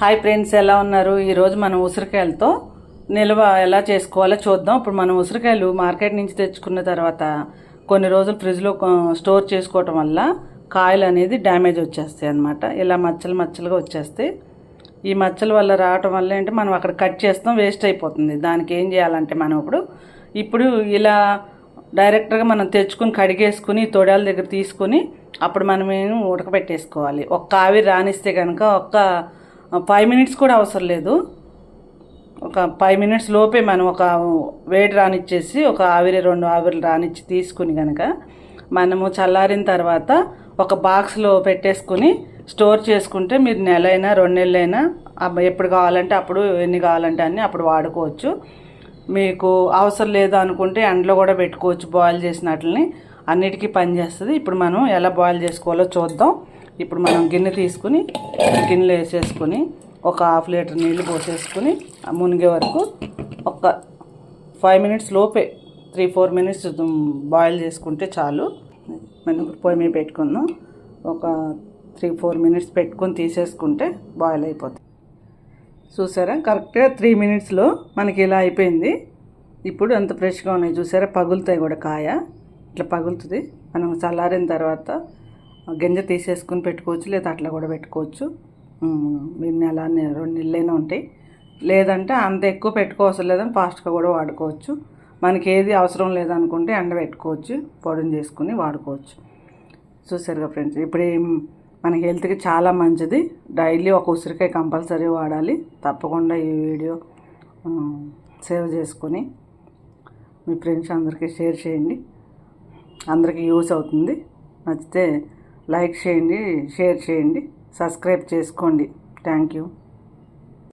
Hi friends, ఎలా ఉన్నారు? ఈరోజు మనం ఉసిరికాయలతో నిల్వ ఎలా చేసుకోవాలో చూద్దాం. ఇప్పుడు మనం ఉసిరికాయలు మార్కెట్ నుంచి తెచ్చుకున్న తర్వాత కొన్ని రోజులు ఫ్రిడ్జ్లో స్టోర్ చేసుకోవటం వల్ల కాయలు అనేది డ్యామేజ్ వచ్చేస్తాయి అన్నమాట. ఇలా మచ్చలు మచ్చలుగా వచ్చేస్తాయి. ఈ మచ్చల వల్ల రావటం వల్ల ఏంటంటే మనం అక్కడ కట్ చేస్తాం, వేస్ట్ అయిపోతుంది. దానికి ఏం చేయాలంటే మనం ఇప్పుడు ఇలా డైరెక్ట్గా మనం తెచ్చుకుని కడిగేసుకుని తొడాల దగ్గర తీసుకొని అప్పుడు మనం ఉడకబెట్టేసుకోవాలి. ఒక్క ఆవిరి రానిస్తే కనుక 5 మినిట్స్ కూడా అవసరం లేదు. ఒక 5 మినిట్స్ లోపే మనం ఒక వేడి రానిచ్చేసి ఒక ఆవిరి 2 ఆవిరిలు రానిచ్చి తీసుకుని కనుక మనము చల్లారిన తర్వాత ఒక బాక్స్లో పెట్టేసుకుని స్టోర్ చేసుకుంటే మీరు నెలైనా 2 నెలలైనా ఎప్పుడు కావాలంటే అప్పుడు, ఎన్ని కావాలంటే అన్నీ అప్పుడు వాడుకోవచ్చు. మీకు అవసరం లేదు అనుకుంటే ఎండలో కూడా పెట్టుకోవచ్చు. బాయిల్ చేసినట్లని అన్నిటికీ పనిచేస్తుంది. ఇప్పుడు మనం ఎలా బాయిల్ చేసుకోవాలో చూద్దాం. ఇప్పుడు మనం గిన్నె తీసుకుని గిన్నెలో వేసేసుకుని ఒక 1/2 లీటర్ నీళ్ళు పోసేసుకుని మునిగే వరకు ఒక 5 మినిట్స్ లోపే 3-4 మినిట్స్ బాయిల్ చేసుకుంటే చాలు. మనం పొయ్యి మీద పెట్టుకుందాం. ఒక 3-4 మినిట్స్ పెట్టుకొని తీసేసుకుంటే బాయిల్ అయిపోతుంది. చూసారా, కరెక్ట్గా 3 మినిట్స్లో మనకి ఇలా అయిపోయింది. ఇప్పుడు ఎంత ఫ్రెష్గా ఉన్నాయి చూసారా, పగులుతాయి కూడా. కాయ ఇట్లా పగులుతుంది. మనం చల్లారిన తర్వాత గింజ తీసేసుకుని పెట్టుకోవచ్చు, లేదా అట్లా కూడా పెట్టుకోవచ్చు. మీరు నెల 2 నెలలైనా ఉంటాయి. లేదంటే అంత ఎక్కువ పెట్టుకోవసరం లేదని ఫాస్ట్గా కూడా వాడుకోవచ్చు. మనకి ఏది అవసరం లేదనుకుంటే ఎండ పెట్టుకోవచ్చు, పొడిని చేసుకుని వాడుకోవచ్చు. చూసారుగా ఫ్రెండ్స్, ఇప్పుడు మన హెల్త్కి చాలా మంచిది. డైలీ ఒక ఉసిరికాయ కంపల్సరీ వాడాలి. తప్పకుండా ఈ వీడియో సేవ్ చేసుకొని మీ ఫ్రెండ్స్ అందరికీ షేర్ చేయండి. అందరికీ యూస్ అవుతుంది. నచ్చితే లైక్ చేయండి, షేర్ చేయండి, సబ్స్క్రైబ్ చేసుకోండి. Thank you.